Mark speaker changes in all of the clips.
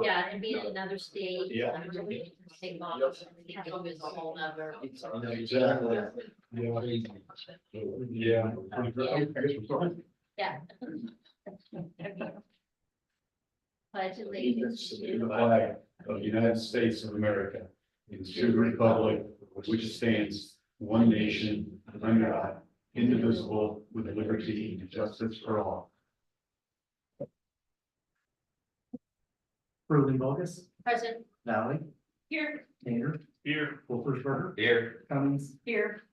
Speaker 1: Yeah, and being in another state.
Speaker 2: Yeah.
Speaker 1: Take long, it was a whole nother.
Speaker 2: Exactly. Yeah. I guess we're starting.
Speaker 1: Yeah. Pledge allegiance
Speaker 2: To the
Speaker 1: to
Speaker 2: flag of the United States of America, and to the republic which stands one nation under God, indivisible, with liberty and justice for all.
Speaker 3: Ruben Bogus,
Speaker 1: present
Speaker 3: Natalie,
Speaker 1: here.
Speaker 3: Tanner,
Speaker 2: Here.
Speaker 3: Wolfersberger,
Speaker 2: Here.
Speaker 3: Cummings.
Speaker 1: Here.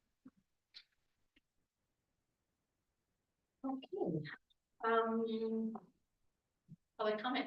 Speaker 1: Okay. Public comment.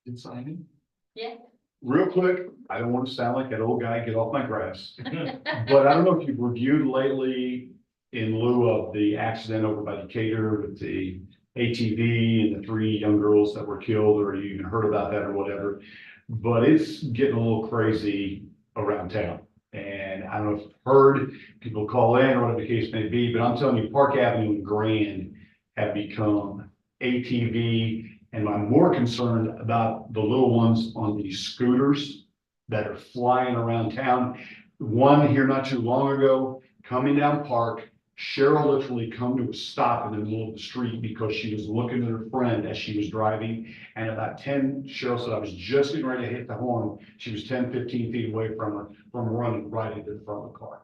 Speaker 2: Did signing?
Speaker 1: Yeah.
Speaker 2: Real quick, I don't want to sound like that old guy, get off my grass. But I don't know if you've reviewed lately in lieu of the accident over by Decatur with the ATV and the 3 young girls that were killed, or you even heard about that or whatever. But it's getting a little crazy around town. And I don't know if you've heard people call in or whatever the case may be, but I'm telling you, Park Avenue and Grand have become ATV. And I'm more concerned about the little ones on these scooters that are flying around town. One here not too long ago, coming down Park, Cheryl literally come to a stop in the middle of the street because she was looking at her friend as she was driving. And about 10, Cheryl said, I was just getting ready to hit the horn. She was 10, 15 feet away from her, from running right into the front of the car.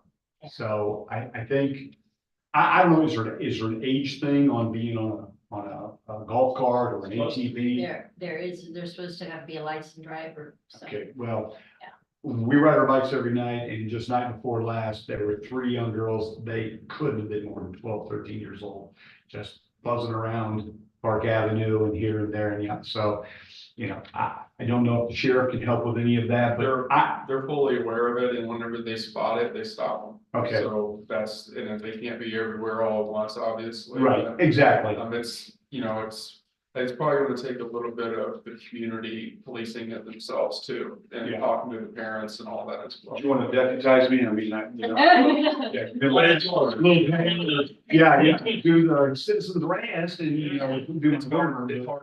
Speaker 2: So I think, I don't know, is there an age thing on being on a golf cart or an ATV?
Speaker 1: There's supposed to be a licensed driver, so.
Speaker 2: Okay, well,
Speaker 1: Yeah.
Speaker 2: we ride our bikes every night, and just night before last, there were 3 young girls. They couldn't have been more than 12, 13 years old, just buzzing around Park Avenue and here and there. And yeah, so, you know, I don't know if the sheriff can help with any of that, but
Speaker 4: They're fully aware of it, and whenever they spot it, they stop them.
Speaker 2: okay,
Speaker 4: So that's, and they can't be everywhere all at once, obviously.
Speaker 2: right, exactly.
Speaker 4: It's, you know, it's probably gonna take a little bit of the community policing it themselves too, and
Speaker 2: Yeah.
Speaker 4: talking to the parents and all that as well.
Speaker 2: Do you want to deputize me? I mean, you know. Yeah, do the citizens arrest and, you know, do
Speaker 4: It's
Speaker 2: the
Speaker 4: hard,
Speaker 2: government.
Speaker 4: it's hard.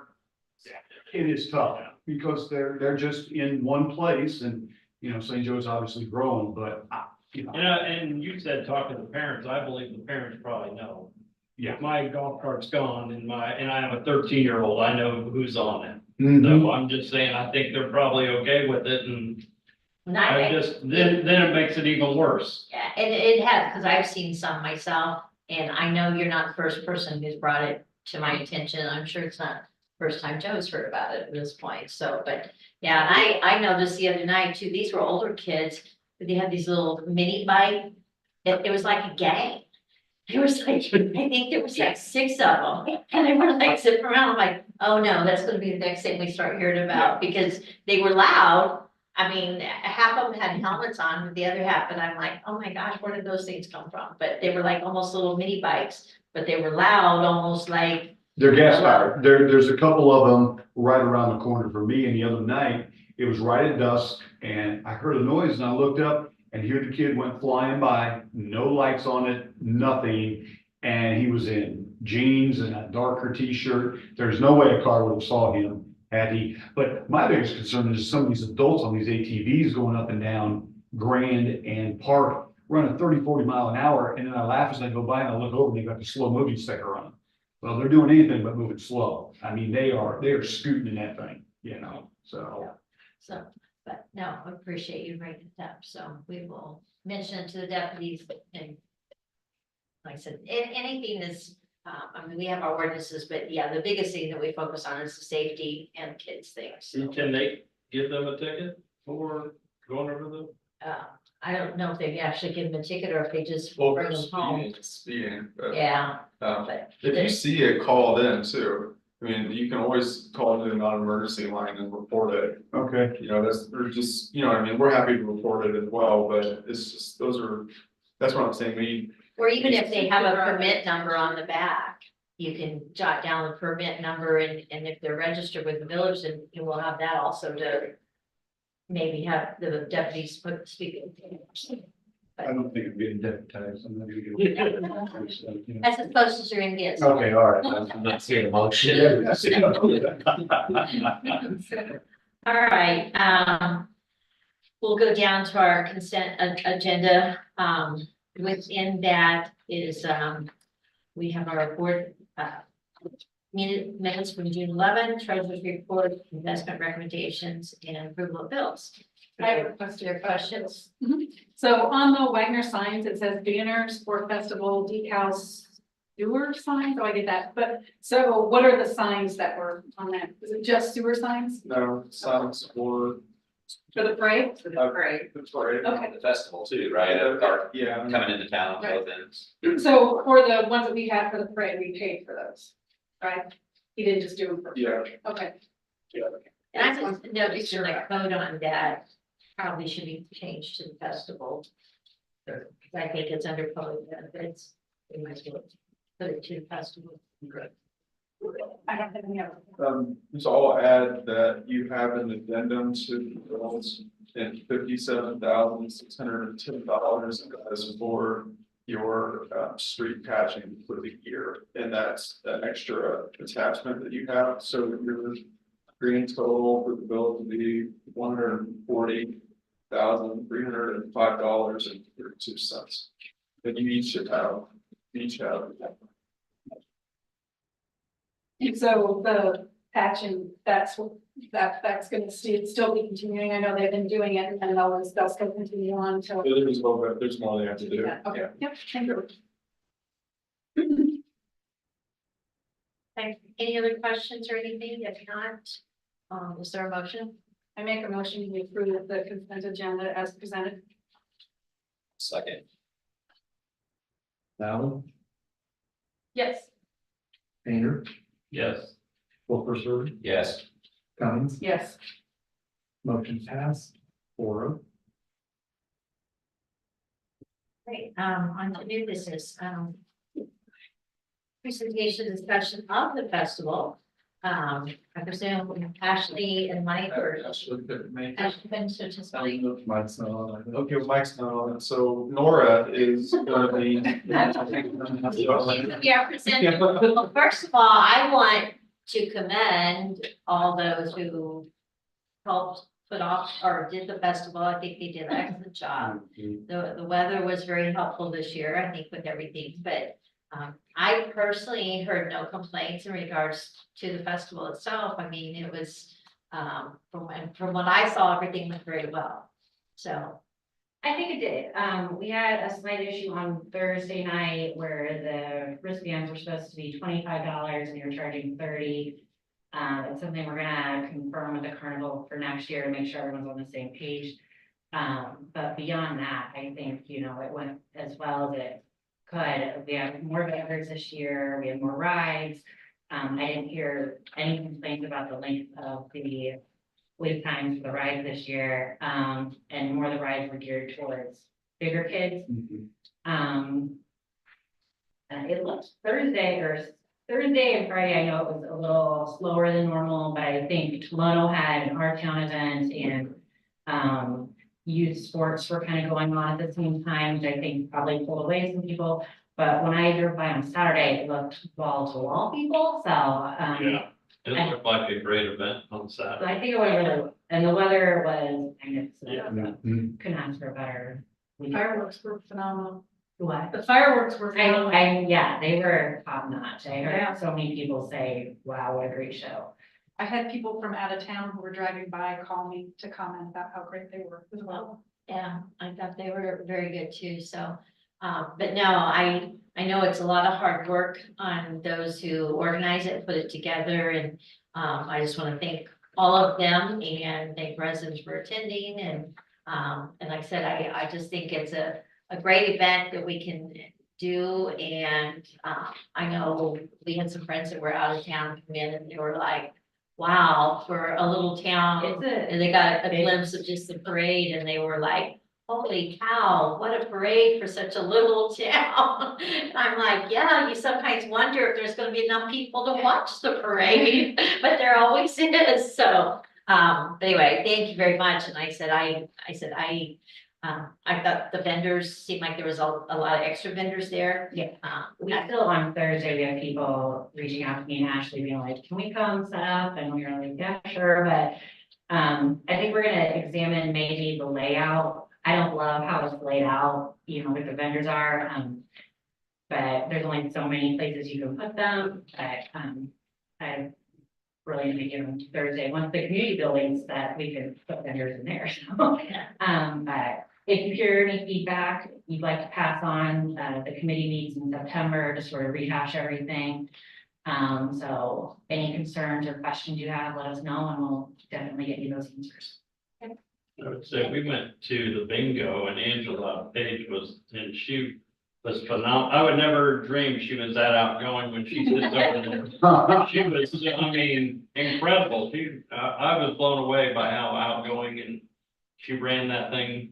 Speaker 2: It is tough because they're just in one place and, you know, St. Joe's obviously growing, but you know.
Speaker 5: And you said talk to the parents, I believe the parents probably know.
Speaker 2: Yeah.
Speaker 5: If my golf cart's gone and I have a 13-year-old, I know who's on it.
Speaker 2: Mhm.
Speaker 5: So I'm just saying, I think they're probably okay with it and then it makes it even worse.
Speaker 1: Yeah, and it has, because I've seen some myself, and I know you're not the first person who's brought it to my attention. I'm sure it's not the first time Joe's heard about it at this point, so, but, yeah, and I noticed the other night too, these were older kids, but they had these little mini bike. It was like a gang. There was like, I think there was like 6 of them, and they were like zipping around. I'm like, oh no, that's gonna be the next thing we start hearing about, because they were loud. I mean, half of them had helmets on, but the other half, and I'm like, oh my gosh, where did those things come from? But they were like almost little mini bikes, but they were loud, almost like.
Speaker 2: They're gas powered. There's a couple of them right around the corner from me, and the other night, it was right at dusk, and I heard a noise and I looked up and here the kid went flying by, no lights on it, nothing. And he was in jeans and a darker t-shirt. There's no way a car would have saw him had he. But my biggest concern is some of these adults on these ATVs going up and down Grand and Park, running 30, 40 mile an hour. And then I laugh as I go by and I look over and they got the slow moving sticker on. Well, they're doing anything but moving slow. I mean, they are scooting in that thing, you know, so.
Speaker 1: So, but no, I appreciate you bringing it up, so we will mention it to the deputies and. Like I said, anything that's, I mean, we have our ordinances, but yeah, the biggest thing that we focus on is the safety and kids things. So,
Speaker 5: Can they give them a ticket for going over the?
Speaker 1: I don't know if they actually give them a ticket or if they just
Speaker 4: Well,
Speaker 1: bring
Speaker 4: for
Speaker 1: them home.
Speaker 4: speeding, but,
Speaker 1: Yeah,
Speaker 4: um,
Speaker 1: but.
Speaker 4: if you see it called in too, I mean, you can always call it a non-emergency line and report it.
Speaker 2: Okay.
Speaker 4: You know, they're just, you know, I mean, we're happy to report it as well, but it's just, that's what I'm saying,
Speaker 1: Or even if they have a permit number on the back, you can jot down the permit number and if they're registered with the village, then you will have that also to maybe have the deputies speak.
Speaker 2: I don't think I'm getting deputized. I'm not gonna get.
Speaker 1: That's as close as you're gonna get.
Speaker 2: Okay, all right.
Speaker 3: Let's hear the motion.
Speaker 1: All right, we'll go down to our consent agenda. Within that is, we have our board, minutes from June 11, treasurer's report, investment recommendations, and approval of bills.
Speaker 6: I have a question.
Speaker 1: Your questions?
Speaker 6: So on the Wagner signs, it says banner, sport festival, decals, sewer signs, oh, I get that, but, so what are the signs that were on that? Is it just sewer signs
Speaker 4: No, signs for.
Speaker 6: for the parade?
Speaker 4: Right. That's right.
Speaker 6: Okay,
Speaker 3: The festival too, right? Or
Speaker 4: Yeah.
Speaker 3: coming into town, both ends.
Speaker 6: so for the ones that we had for the parade, we paid for those, right? He didn't just do them for.
Speaker 4: Yeah.
Speaker 6: Okay.
Speaker 1: And I just noticed in the code on that, probably should be changed to the festival. Because I think it's under public benefits, we might as well put it to the festival.
Speaker 6: I don't have any other.
Speaker 4: So I'll add that you have an addendum to the bills and $57,610 as for your street patching for the year. And that's an extra attachment that you have, so your grand total for the bill to be $140,305.32. And you each have.
Speaker 6: And so the action, that's what, that's gonna still be continuing. I know they've been doing it and they'll still continue on until.
Speaker 4: There's more, there's more they have to do.
Speaker 6: Okay, yep, thank you.
Speaker 1: Okay, any other questions or anything? If not, is there a motion?
Speaker 6: I make a motion to approve the consent agenda as presented.
Speaker 3: Second.
Speaker 7: Allen,
Speaker 6: Yes.
Speaker 7: Painter,
Speaker 5: Yes.
Speaker 7: Wolfensberger,
Speaker 3: Yes.
Speaker 7: Cummings,
Speaker 6: Yes.
Speaker 7: motion passed, 4-0.
Speaker 1: Great, on to new business, presentation discussion of the festival. I presume Ashley and Mike or
Speaker 4: Actually, couldn't make it.
Speaker 1: Ashley been participating.
Speaker 4: Mike's not on. Okay, Mike's not on, so Nora is gonna be.
Speaker 1: Yeah, present. Well, first of all, I want to commend all those who helped put off or did the festival. I think they did an excellent job. The weather was very helpful this year, I think, with everything, but I personally heard no complaints in regards to the festival itself. I mean, it was, from what I saw, everything went very well. So,
Speaker 8: I think it did. We had a slight issue on Thursday night where the wristbands were supposed to be $25 and you're charging 30. It's something we're gonna confirm with the carnival for next year to make sure everyone's on the same page. But beyond that, I think, you know, it went as well as it could. We have more vendors this year, we have more rides. I didn't hear any complaints about the length of the wait times for the rides this year. And more of the rides were geared towards bigger kids. It looked Thursday and Friday, I know it was a little slower than normal, but I think Toledo had an Our Town event and youth sports were kind of going on at the same time, which I think probably pulled away some people. But when I drove by on Saturday, it looked wall to wall people, so
Speaker 5: Yeah, it looked like a great event on
Speaker 8: so
Speaker 5: Saturday.
Speaker 8: I think it went really, and the weather was magnificent.
Speaker 5: Yeah.
Speaker 8: So couldn't ask for a better. week.
Speaker 6: Fireworks were phenomenal.
Speaker 8: What?
Speaker 6: The fireworks were phenomenal.
Speaker 8: Yeah, they were top notch. I
Speaker 6: Yeah.
Speaker 8: heard so many people say, wow, what a great show.
Speaker 6: I had people from out of town who were driving by call me to comment about how great they were as well.
Speaker 1: yeah, I thought they were very good too, so. But no, I know it's a lot of hard work on those who organize it, put it together, and I just want to thank all of them and thank residents for attending, and like I said, I just think it's a great event that we can do, and I know we had some friends that were out of town come in and they were like, wow, for a little town, and they got a glimpse of just the parade and they were like, holy cow, what a parade for such a little town. And I'm like, yeah, you sometimes wonder if there's gonna be enough people to watch the parade, but there always is, so. But anyway, thank you very much, and I said, I thought the vendors seemed like there was a lot of extra vendors there.
Speaker 8: Yeah. We still on Thursday, we have people reaching out to me and Ashley being like, can we come set up? And we were like, yeah, sure, but. I think we're gonna examine maybe the layout. I don't love how it's laid out, where the vendors are, but there's only so many places you can put them, but, I really need to give them Thursday, one of the community buildings that we can put vendors in there, so. But if you hear any feedback you'd like to pass on, the committee meets in September to sort of rehash everything. So any concerns or questions you have, let us know and we'll definitely get you those answers.
Speaker 5: I would say we went to the bingo and Angela Page and she was phenomenal. I would never dream she was that outgoing when she sits over there. She was, I mean, incredible. I was blown away by how outgoing and she ran that thing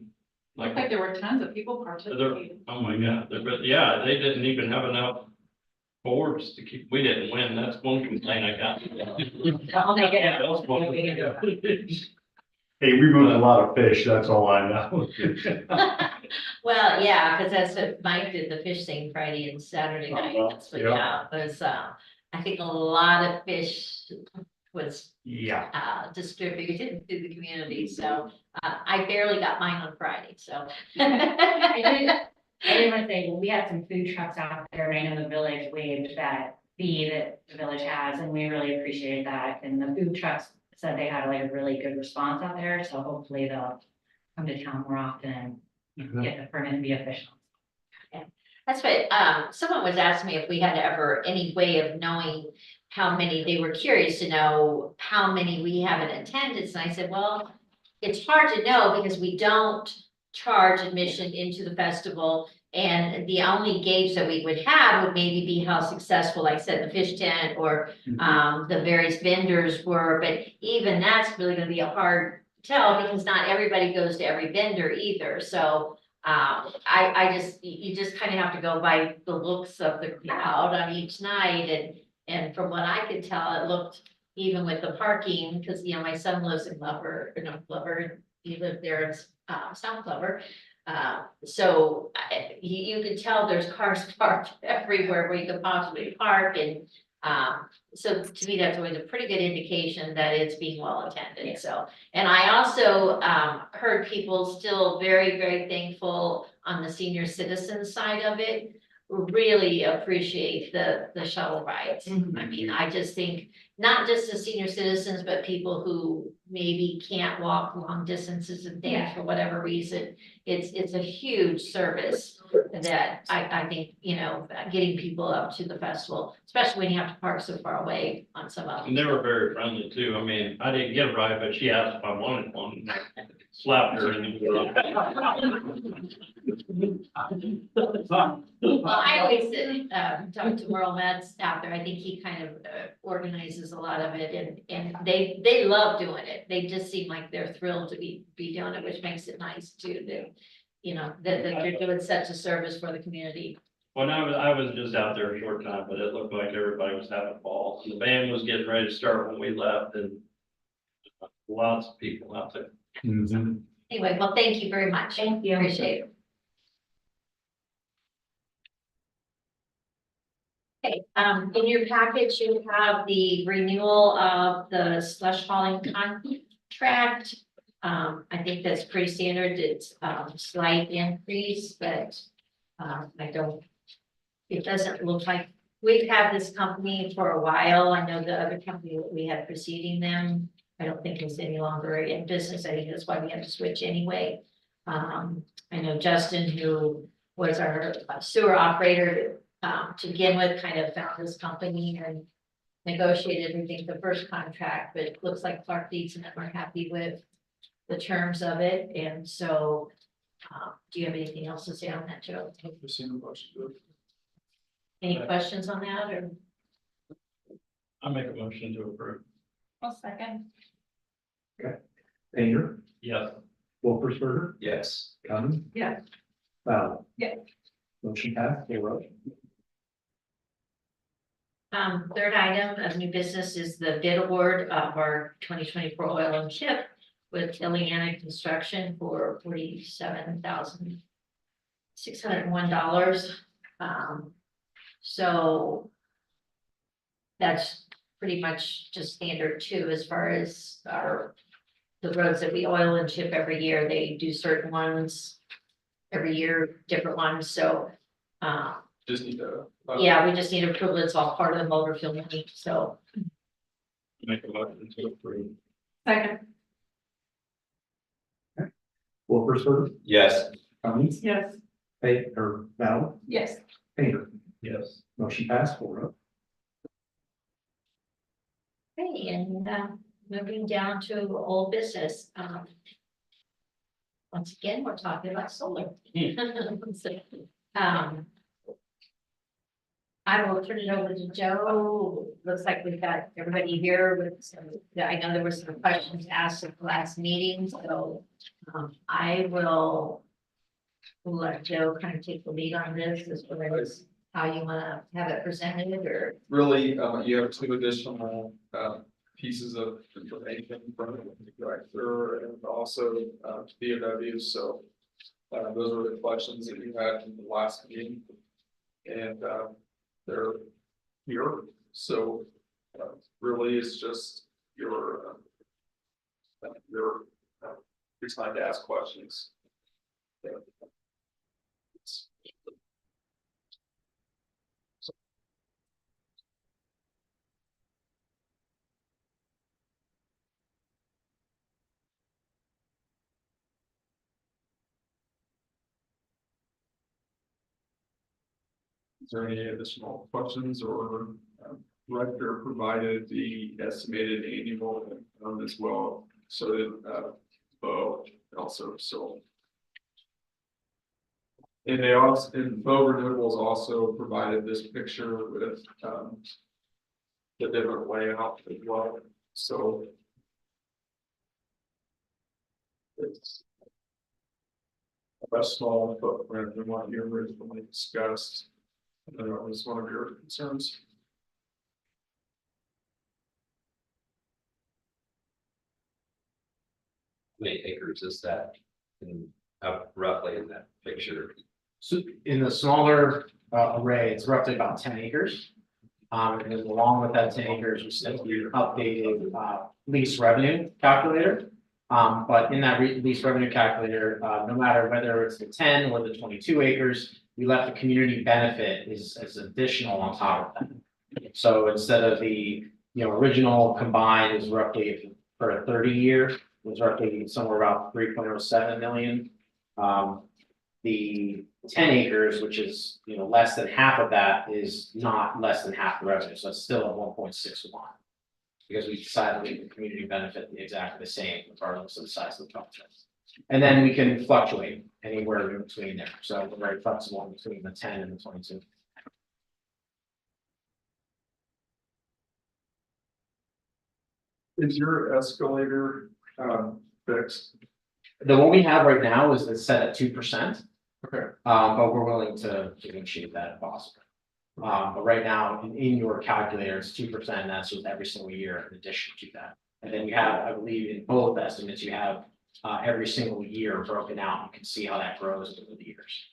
Speaker 6: Looked
Speaker 5: like,
Speaker 6: like there were tons of people participating.
Speaker 5: oh my God. But yeah, they didn't even have enough boards to keep, we didn't win. That's one complaint I got.
Speaker 8: I'll make it.
Speaker 5: Yeah, that was one.
Speaker 2: Hey, we moved a lot of fish, that's all I know.
Speaker 1: Well, yeah, because that's what Mike did, the fish thing Friday and Saturday night. That's what,
Speaker 2: Yeah.
Speaker 1: yeah, it was, I think a lot of fish was
Speaker 2: Yeah.
Speaker 1: distributed to the community, so I barely got mine on Friday, so.
Speaker 8: I did want to say, we had some food trucks out there, right in the village waived that fee that the village has, and we really appreciated that. And the food trucks said they had like a really good response out there, so hopefully they'll come to town more often and get the permit and be official.
Speaker 1: That's what, someone was asking me if we had ever any way of knowing how many, they were curious to know how many we have in attendance, and I said, well, it's hard to know because we don't charge admission into the festival. And the only gauge that we would have would maybe be how successful, like I said, the fish tent or the various vendors were, but even that's really gonna be a hard tell because not everybody goes to every vendor either, so. You just kind of have to go by the looks of the crowd on each night, and from what I could tell, it looked even with the parking, because, my son lives in Glover, he lived there in, South Glover. So you could tell there's cars parked everywhere where you could possibly park, and, so to me, that's always a pretty good indication that it's being well attended, so. And I also, heard people still very, very thankful on the senior citizen side of it. Really appreciate the shuttle rides. I mean, I just think, not just the senior citizens, but people who maybe can't walk long distances and things for whatever reason. It's a huge service that I think, getting people up to the festival, especially when you have to park so far away on some of them.
Speaker 5: And they were very friendly too. I mean, I didn't get a ride, but she asked if I wanted one. And I slapped her in
Speaker 1: Well, I always talk to Merle Metz out there. I think he kind of organizes a lot of it, and they love doing it. They just seem like they're thrilled to be doing it, which makes it nice too, that you're doing such a service for the community.
Speaker 5: When I was just out there a short time, but it looked like everybody was having a ball. The band was getting ready to start when we left, and lots of people out there.
Speaker 2: Mhm.
Speaker 1: Anyway, well, thank you very much.
Speaker 8: Thank you.
Speaker 1: Appreciate it. Okay, in your package, you have the renewal of the slush hauling contract. I think that's pretty standard. It's slight increase, but it doesn't look like, we've had this company for a while. I know the other company that we had preceding them, I don't think is any longer in business. I think that's why we had to switch anyway. I know Justin, who was our sewer operator to begin with, kind of found this company and negotiated, we think, the first contract, but it looks like Clark Dietz and them are happy with the terms of it, and so, do you have anything else to say on that, Joe? Any questions on that, or?
Speaker 5: I make a motion to approve.
Speaker 6: I'll second.
Speaker 7: Painter,
Speaker 5: Yes.
Speaker 7: Wolfersberger,
Speaker 3: Yes.
Speaker 7: Cummins.
Speaker 6: Yeah.
Speaker 7: Ballard.
Speaker 6: Yeah.
Speaker 7: Motion passed, 4-0.
Speaker 1: Third item of new business is the bid award of our 2024 oil and chip. with Ileana Construction for $47,601. So that's pretty much just standard too, as far as the roads that we oil and chip every year. They do certain ones every year, different ones, so.
Speaker 4: Just need to.
Speaker 1: Yeah, we just need approval. It's all part of the motor fuel money, so.
Speaker 5: Make a motion to approve.
Speaker 6: Second,
Speaker 7: Wolfersberger,
Speaker 3: Yes.
Speaker 7: Cummings,
Speaker 6: yes.
Speaker 7: Val,
Speaker 6: Yes.
Speaker 7: Painter.
Speaker 5: Yes.
Speaker 7: Motion passed 4-0.
Speaker 1: Okay, and moving down to old business. Once again, we're talking about solar. Um, I will turn it over to Joe. Looks like we've got everybody here with some, I know there were some questions asked at the last meeting, so I will let Joe kind of take the lead on this as far as how you want to have it presented or.
Speaker 4: Really, you have 2 additional, pieces of information from the director and also, BOW, so. Those were the questions that you had in the last meeting. And, they're here, so, really it's just your time to ask questions. Is there any additional questions or director provided the estimated annual as well, so that Bo also so. And they also, and Bo Renewables also provided this picture with the different layout as well, so. It's a small footprint than what you originally discussed. I don't know, was one of your concerns.
Speaker 3: How many acres is that in, roughly in that picture?
Speaker 9: So in the smaller array, it's roughly about 10 acres. And then along with that 10 acres, we sent the updated lease revenue calculator. But in that lease revenue calculator, no matter whether it's the 10 or the 22 acres, we left the community benefit as additional on top of that. So instead of the original combined is roughly for a 30-year, it was roughly somewhere about 3.07 million. The 10 acres, which is less than half of that, is not less than half the revenue, so it's still at 1.61. Because we decided to leave the community benefit exactly the same regardless of the size of the project. And then we can fluctuate anywhere in between there, so we're very flexible in between the 10 and the 22.
Speaker 4: Is your escalator fixed?
Speaker 9: The one we have right now is it's set at 2%.
Speaker 4: Okay.
Speaker 9: But we're willing to negotiate that if possible. But right now, in your calculator, it's 2%, that's with every single year in addition to that. And then you have, I believe in both estimates, you have every single year broken out. You can see how that grows over the years.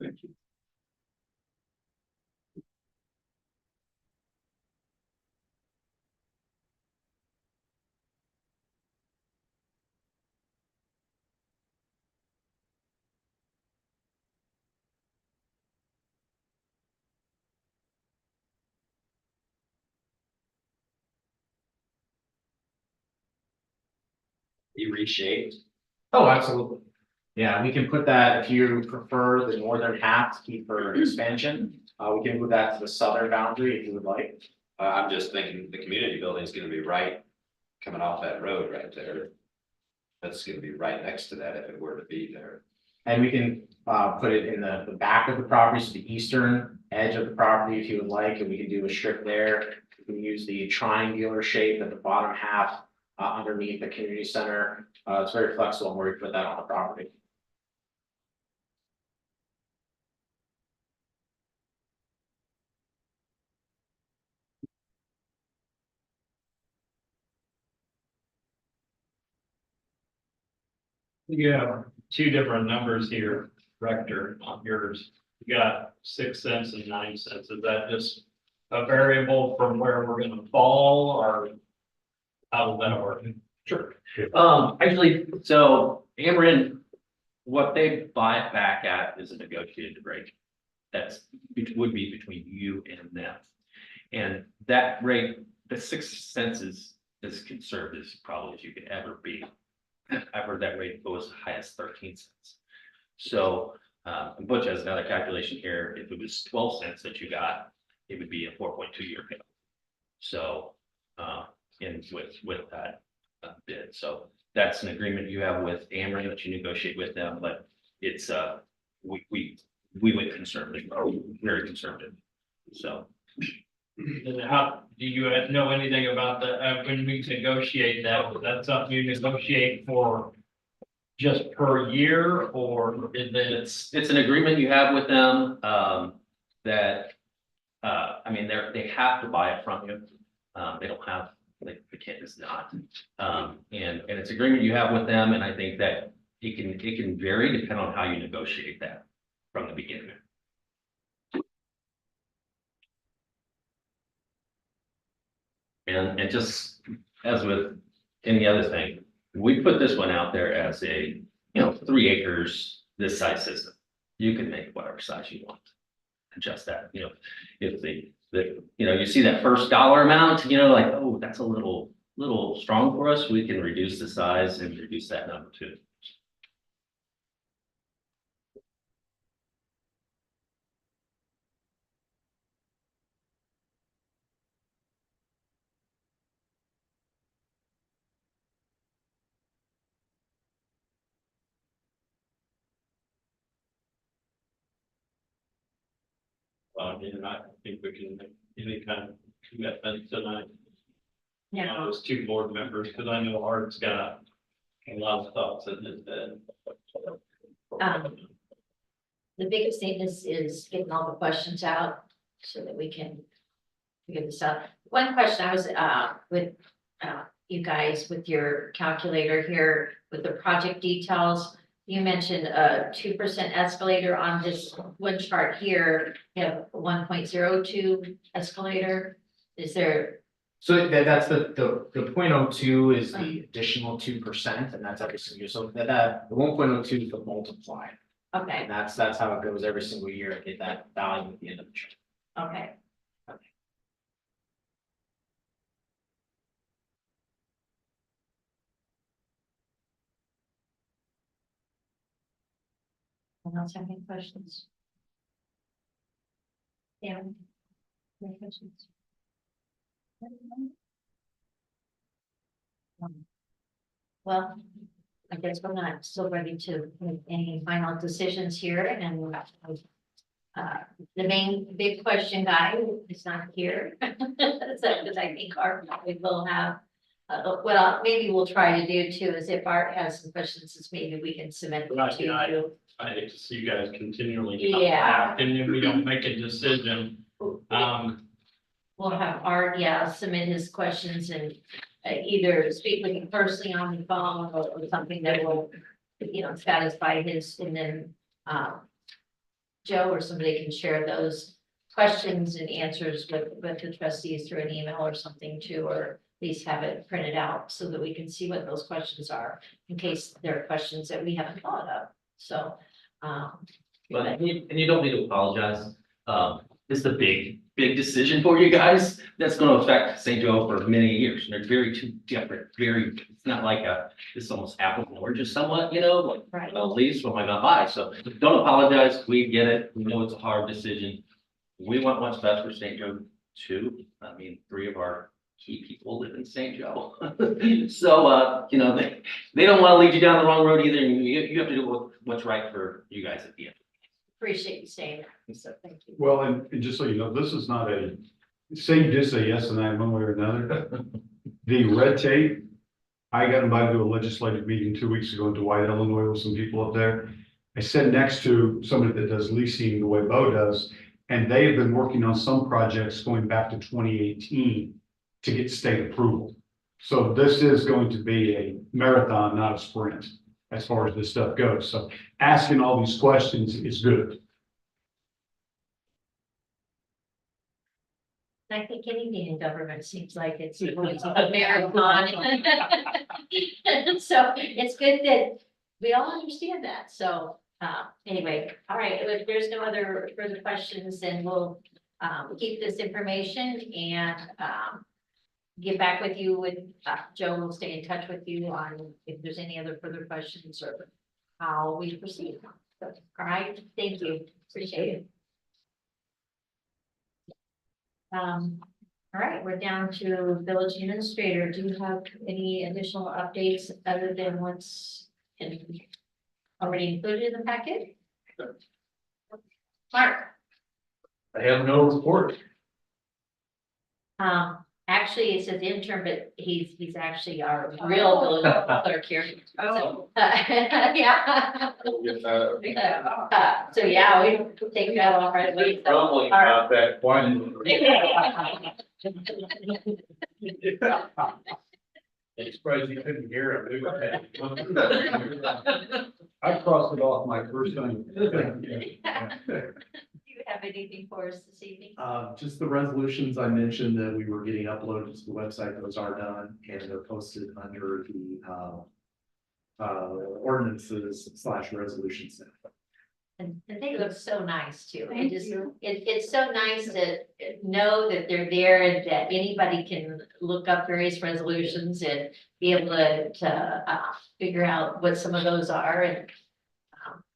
Speaker 4: Thank you.
Speaker 3: You reshaped?
Speaker 9: Oh, absolutely. Yeah, we can put that, if you prefer the northern half to keep for expansion, we can move that to the southern boundary if you would like.
Speaker 3: I'm just thinking the community building is gonna be right, coming off that road right there. That's gonna be right next to that if it were to be there.
Speaker 9: And we can put it in the back of the property, so the eastern edge of the property if you would like, and we can do a strip there. We can use the triangular shape at the bottom half underneath the community center. It's very flexible where we put that on the property.
Speaker 5: You have two different numbers here, Rector, on yours. You got 6 cents and 9 cents. Is that just a variable from where we're gonna fall, or how does that work?
Speaker 10: Sure. Actually, so Ameren, what they buy it back at is a negotiated rate. That's, would be between you and them. And that rate, the 6 cents is as conservative probably as you could ever be. I've heard that rate go as high as 13 cents. So, Butch has another calculation here. If it was 12 cents that you got, it would be a 4.2 year payment. So, and with that bid, so that's an agreement you have with Ameren that you negotiate with them, but it's, we went conservative, or very conservative, so.
Speaker 5: And how, do you know anything about the, when we negotiate that, was that something you negotiate for just per year, or is it?
Speaker 10: It's an agreement you have with them, that, I mean, they have to buy it from you. They don't have, like, the kid is not. And it's agreement you have with them, and I think that it can vary depending on how you negotiate that from the beginning. And just as with any other thing, we put this one out there as a, 3 acres, this size system. You can make whatever size you want. Adjust that, if you see that first dollar amount, like, oh, that's a little strong for us, we can reduce the size and reduce that number too.
Speaker 5: And I think we can make any kind of commitment tonight.
Speaker 1: Yeah.
Speaker 5: Those two board members, because I know Art's got a lot of thoughts in his head.
Speaker 1: The biggest thing is getting all the questions out so that we can figure this out. One question I was, with, you guys with your calculator here with the project details. You mentioned a 2% escalator on this one chart here. You have 1.02 escalator. Is there?
Speaker 9: So that's the 0.02 is the additional 2%, and that's every single year. So the 1.02 is the multiplier.
Speaker 1: Okay,
Speaker 9: And that's how it goes every single year, to get that value at the end of the year.
Speaker 1: okay. Anyone else have any questions? Yeah. Any questions? Well, I guess we're not still ready to make any final decisions here, and the main big question guy is not here. So, because I think Art probably will have, well, maybe we'll try to do too, is if Art has some questions, is maybe we can submit them
Speaker 5: Right,
Speaker 1: to
Speaker 5: yeah,
Speaker 1: you.
Speaker 5: I hate to see you guys continually.
Speaker 1: Yeah.
Speaker 5: And then we don't make a decision.
Speaker 1: We'll have Art, submit his questions and either speak with him personally on the phone or something that will, satisfy his, and then Joe or somebody can share those questions and answers with the trustees through an email or something too, or at least have it printed out so that we can see what those questions are in case there are questions that we haven't thought of. So,
Speaker 10: But you don't need to apologize. It's a big decision for you guys that's going to affect St. Joe for many years. And they're two different, it's not like it's almost apples and oranges somewhat, like,
Speaker 1: right.
Speaker 10: well, lease, what am I gonna buy? So don't apologize. We get it. We know it's a hard decision. We want what's best for St. Joe too. I mean, 3 of our key people live in St. Joe. So, they don't want to lead you down the wrong road either. You have to do what's right for you guys at the end.
Speaker 1: Appreciate you saying that, so thank you.
Speaker 2: Well, and just so you know, this is not say you did say yes tonight, one way or another. The red tape, I got invited to a legislative meeting 2 weeks ago in Dwight, Illinois, with some people up there. I sat next to somebody that does leasing the way Bo does, and they have been working on some projects going back to 2018 to get state approval. So this is going to be a marathon, not a sprint. as far as this stuff goes. So asking all these questions is good.
Speaker 1: I think anything in government seems like it's always a marathon. So it's good that we all understand that. So, anyway, all right, if there's no other further questions, then we'll, keep this information and, get back with you with, Joe will stay in touch with you on if there's any other further questions or how we proceed. So, all right, thank you, appreciate it. All right, we're down to village administrator. Do you have any additional updates other than what's already included in the packet? Mark,
Speaker 7: I have no report.
Speaker 1: actually, it says intern, but he's actually our real village clerk here. So, yeah.
Speaker 4: We'll get that.
Speaker 1: So yeah, we take that off right away. So,
Speaker 10: Rumbling
Speaker 1: all right.
Speaker 10: about that one.
Speaker 7: I'm surprised you couldn't hear him.
Speaker 2: I crossed it off my first time.
Speaker 1: Do you have anything for us this evening?
Speaker 7: Just the resolutions I mentioned that we were getting uploaded to the website, those are done and they're posted under the ordinances/resolutions.
Speaker 1: And they look so nice too. It
Speaker 6: Thank
Speaker 1: just,
Speaker 6: you.
Speaker 1: it's so nice to know that they're there and that anybody can look up various resolutions and be able to figure out what some of those are and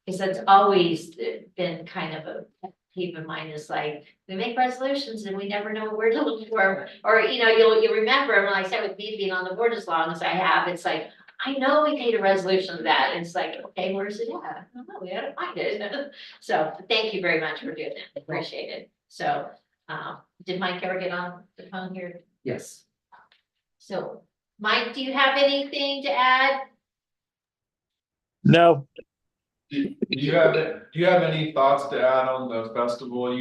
Speaker 1: because that's always been kind of a keep in mind is like, we make resolutions and we never know where to look for 'em. Or, you'll remember, and like I said, with me being on the board as long as I have, it's like, I know we made a resolution of that. And it's like, okay, where's it at? I don't know, we gotta find it. So thank you very much for doing that. Appreciate it. So, did Mike ever get on the phone here?
Speaker 7: Yes.
Speaker 1: So, Mike, do you have anything to add?
Speaker 11: No,
Speaker 4: Do you have any thoughts to add on the festival? I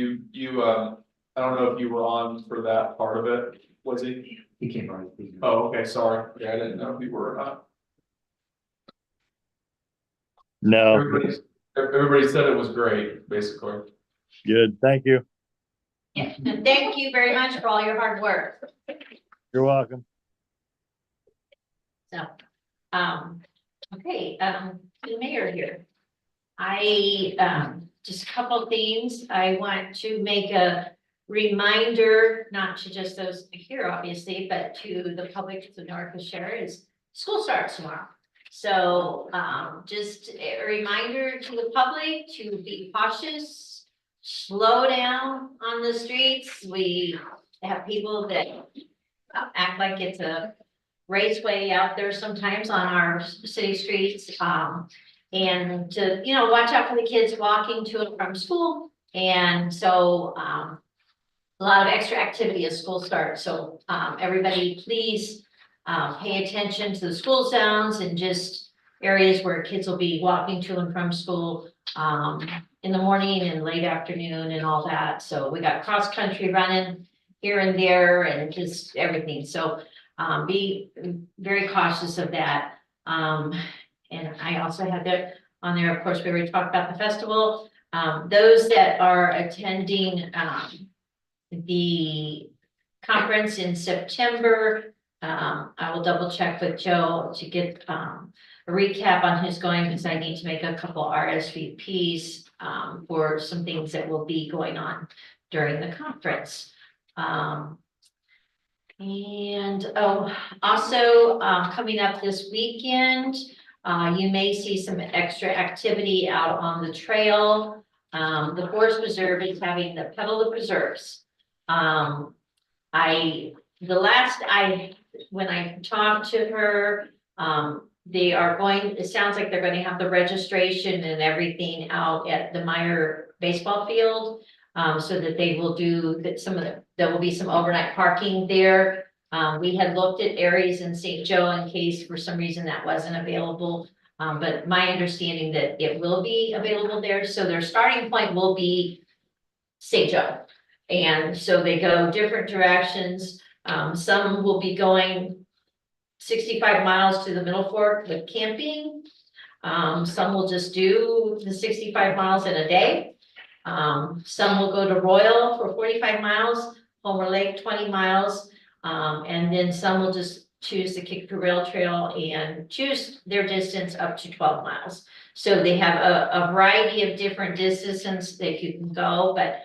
Speaker 4: don't know if you were on for that part of it, was he?
Speaker 7: He came by.
Speaker 4: Oh, okay, sorry. Yeah, I didn't know if you were or not.
Speaker 11: no,
Speaker 4: Everybody said it was great, basically.
Speaker 11: good. Thank you.
Speaker 1: Yeah, and thank you very much for all your hard work.
Speaker 11: You're welcome.
Speaker 1: So, okay, the mayor here. Just a couple of things. I want to make a reminder, not to just those here, obviously, but to the public to North Share is school starts tomorrow. So, just a reminder to the public to be cautious, slow down on the streets. We have people that act like it's a raceway out there sometimes on our city streets. And to, watch out for the kids walking to and from school. And so, a lot of extra activity as school starts. So, everybody please, pay attention to the school zones and just areas where kids will be walking to and from school, in the morning and late afternoon and all that. So we got cross country running here and there and just everything. So, be very cautious of that. And I also had that on there, of course, we already talked about the festival. Those that are attending the conference in September, I will double check with Joe to get a recap on who's going because I need to make a couple RSVPs for some things that will be going on during the conference. Also coming up this weekend, you may see some extra activity out on the trail. The Forest Preserve is having the Pedal the Preserves. When I talked to her, they are going, it sounds like they're going to have the registration and everything out at the Meyer baseball field. So that they will do that there will be some overnight parking there. We had looked at areas in St. Joe in case for some reason that wasn't available. But my understanding that it will be available there. So their starting point will be St. Joe. And so they go different directions. Some will be going 65 miles to the Middle Fork with camping. Some will just do the 65 miles in a day. Some will go to Royal for 45 miles, Homer Lake 20 miles. And then some will just choose the Kickapoo Rail Trail and choose their distance up to 12 miles. So they have a variety of different distances that you can go, but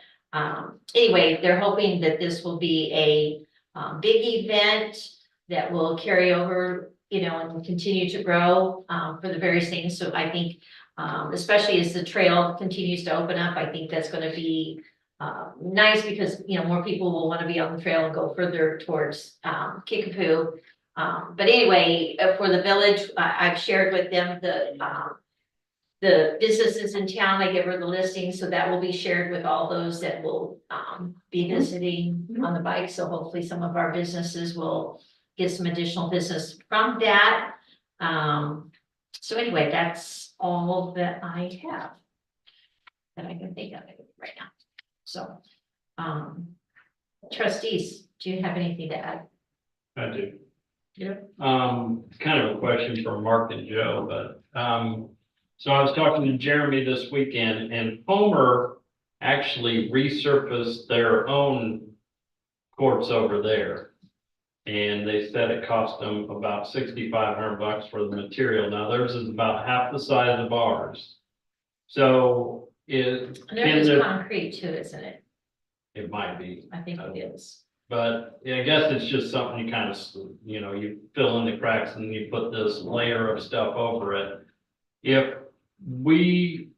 Speaker 1: anyway, they're hoping that this will be a big event that will carry over, you know, and continue to grow for the various things. So I think, especially as the trail continues to open up, I think that's going to be nice because, you know, more people will want to be on the trail and go further towards Kickapoo. But anyway, for the village, I've shared with them the businesses in town. I give her the listing, so that will be shared with all those that will be visiting on the bike. So hopefully some of our businesses will get some additional business from that. So anyway, that's all that I have that I can think of right now. So, trustees, do you have anything to add?
Speaker 5: I do.
Speaker 1: Yeah.
Speaker 5: Kind of a question for Mark and Joe, but, so I was talking to Jeremy this weekend and Homer actually resurfaced their own courts over there. And they said it cost them about $6,500 for the material. Now theirs is about half the size of ours. So it.
Speaker 1: And there's just concrete too, isn't it?
Speaker 5: It might be.
Speaker 1: I think it is.
Speaker 5: But yeah, I guess it's just something you kind of, you know, you fill in the cracks and you put this layer of stuff over it. If we,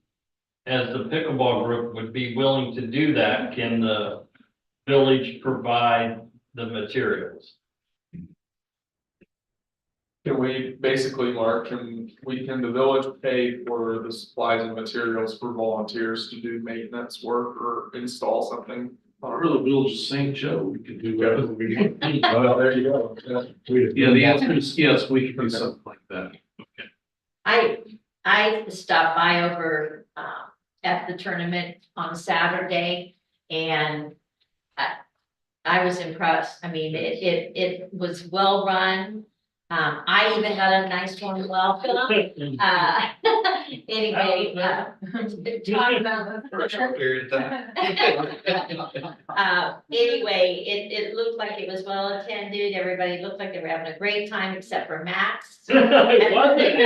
Speaker 5: as the pickleball group, would be willing to do that, can the village provide the materials?
Speaker 4: Can we basically, Mark, the village pay for the supplies and materials for volunteers to do maintenance work or install something?
Speaker 7: Or the village of St. Joe, we could do whatever we want.
Speaker 4: Well, there you go.
Speaker 7: Yeah, the answer is yes, we can do something like that.
Speaker 1: I stopped by over at the tournament on Saturday and I was impressed. I mean, it was well run. I even got a nice one welcome. Anyway, talk about
Speaker 3: For a short period of time.
Speaker 1: anyway, it looked like it was well attended. Everybody looked like they were having a great time except for Max.
Speaker 5: It wasn't.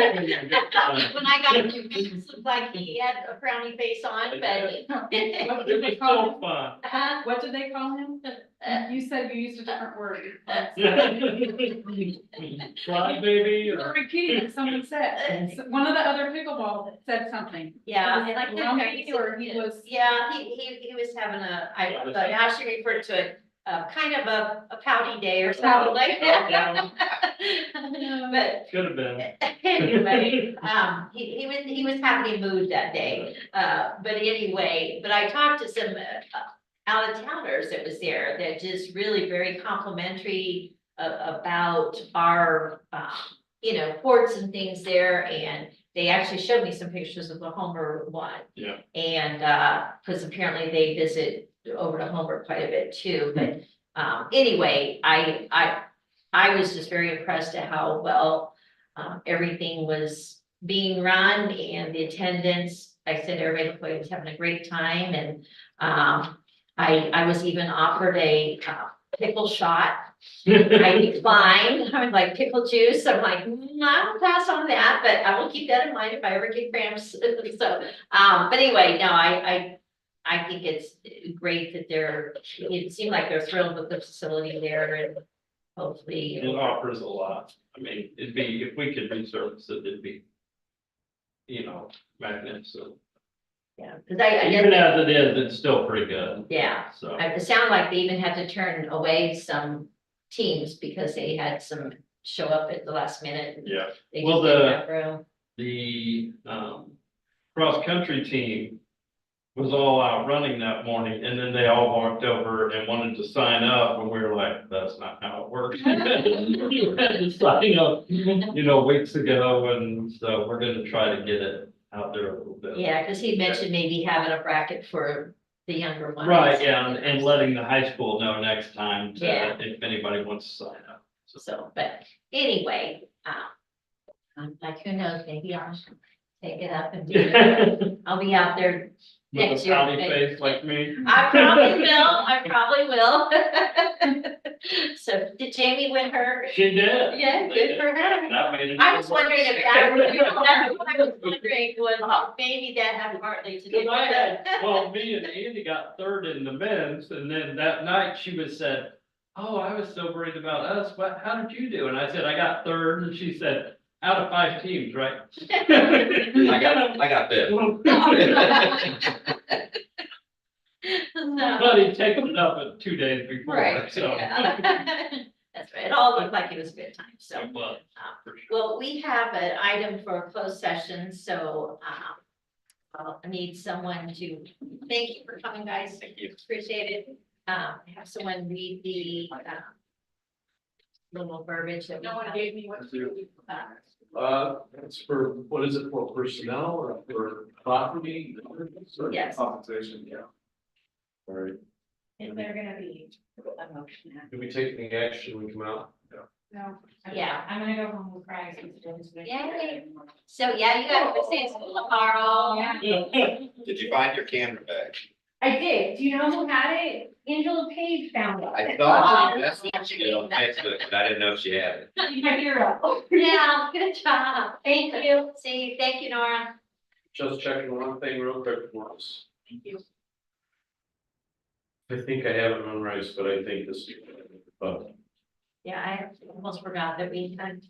Speaker 1: When I got to Max, looked like he had a frowny face on, but.
Speaker 5: It was so fun.
Speaker 6: What did they call him? You said you used a different word.
Speaker 5: Fly baby
Speaker 6: You're
Speaker 5: or.
Speaker 6: repeating what someone said. One of the other pickleball said something.
Speaker 1: Yeah, and I couldn't
Speaker 6: Grumpy, or he was.
Speaker 1: Yeah, he was having I actually referred to it, kind of a pouty day or something like that. But
Speaker 5: Could have been.
Speaker 1: anyway, he was having a mood that day. But anyway, but I talked to some out of towners that was there that just really very complimentary about our, you know, ports and things there. And they actually showed me some pictures of the Homer one.
Speaker 5: Yeah.
Speaker 1: And, cause apparently they visit over to Homer quite a bit too, but, anyway, I was just very impressed at how well, everything was being run and the attendance. I said everybody was having a great time and, I was even offered a pickle shot. I declined. I was like, pickle juice. I'm like, I'll pass on that, but I will keep that in mind if I ever get cramps. So, but anyway, no, I think it's great that it seemed like they're thrilled with the facility there and hopefully.
Speaker 5: It offers a lot. I mean, it'd be, if we could resurface it, it'd be, you know, magnificent.
Speaker 1: Yeah, cause I
Speaker 5: Even
Speaker 1: guess,
Speaker 5: as it is, it's still pretty good,
Speaker 1: yeah,
Speaker 5: so.
Speaker 1: it sounded like they even had to turn away some teams because they had some show up at the last minute. And
Speaker 5: Yeah.
Speaker 1: they
Speaker 5: Well,
Speaker 1: just didn't have room.
Speaker 5: The cross-country team was all out running that morning, and then they all walked over and wanted to sign up, and we were like, that's not how it works. You had to sign up, you know, weeks ago, and so we're gonna try to get it out there a little bit.
Speaker 1: Yeah, cause he mentioned maybe having a bracket for the younger ones.
Speaker 5: Right, yeah, and letting the high school know next time to,
Speaker 1: Yeah.
Speaker 5: if anybody wants to sign up.
Speaker 1: So, but anyway, like who knows, maybe take it up and do it. I'll be out there
Speaker 5: With a
Speaker 1: next year.
Speaker 5: pouty face like me.
Speaker 1: I probably will. So did Jamie win her?
Speaker 5: She did.
Speaker 1: Yeah, good for her.
Speaker 5: That made it.
Speaker 1: I was wondering if that was, that's what I was wondering, was maybe that had partly to do
Speaker 5: Cause I
Speaker 1: with
Speaker 5: had,
Speaker 1: it.
Speaker 5: well, me and Andy got third in the men's, and then that night she was said, oh, I was so worried about us, but how did you do? And I said, I got third, and she said, out of 5 teams, right?
Speaker 3: I got fifth.
Speaker 1: No.
Speaker 5: But he'd taken it up at 2 days before,
Speaker 1: Right,
Speaker 5: so.
Speaker 1: yeah. That's right, it all looked like it was a good time, so.
Speaker 5: It was, for sure.
Speaker 1: Well, we have an item for a closed session, so, I need someone to, thank you for coming, guys.
Speaker 3: Thank you.
Speaker 1: Appreciate it. Have someone read the, little verbiage that we
Speaker 6: No one
Speaker 1: have.
Speaker 6: gave me what to do.
Speaker 7: It's for, what is it for personnel or for property?
Speaker 1: Yes.
Speaker 4: Compensation, yeah.
Speaker 7: All right,
Speaker 8: Is there gonna be a motion?
Speaker 7: do we take any action when we come out?
Speaker 6: No.
Speaker 1: Yeah.
Speaker 8: I'm gonna go home with cries. It's
Speaker 1: Yay. So, yeah, you got to say school tomorrow.
Speaker 8: Yeah.
Speaker 3: Did you find your camera bag?
Speaker 8: I did. Do you know who had it? Angela Page found it.
Speaker 3: I thought you messaged it on Facebook, but I didn't know if she had it.
Speaker 8: She's my hero.
Speaker 1: Yeah, good job. Thank you. See, thank you, Nora.
Speaker 7: Just checking one thing real quick for us.
Speaker 6: Thank you.
Speaker 7: I think I have it memorized, but I think this, but
Speaker 1: Yeah, I almost forgot that we had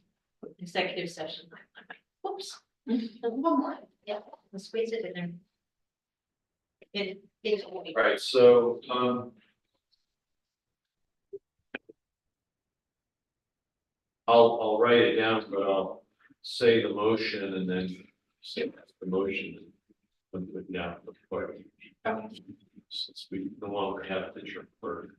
Speaker 1: executive session. I'm like, whoops. One more. Yeah, let's squeeze it in there. It.
Speaker 7: all right, so, I'll write it down, but I'll say the motion and then say the motion. And put down the clerk. Since we no longer have the clerk.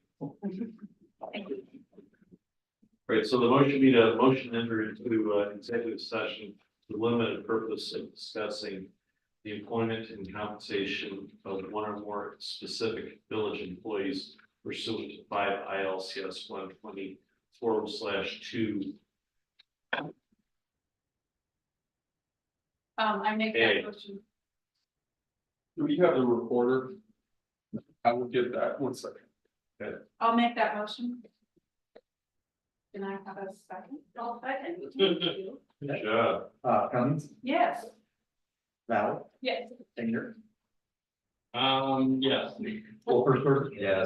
Speaker 7: Right, so the motion be to motion enter into executive session for the limited purpose of discussing the employment and compensation of one or more specific village employees pursuant to 5 ILCS 120/2.
Speaker 6: I make
Speaker 7: Hey.
Speaker 6: that motion.
Speaker 4: Do we have the recorder? I will get that, 1 second.
Speaker 6: I'll make that motion. Can I have a second? I'll second. Thank you.
Speaker 7: Good job.
Speaker 9: Cummings,
Speaker 6: Yes.
Speaker 9: Val,
Speaker 6: Yes.
Speaker 9: Finger,
Speaker 5: Yes.
Speaker 9: Wolfensberger.
Speaker 3: Yes.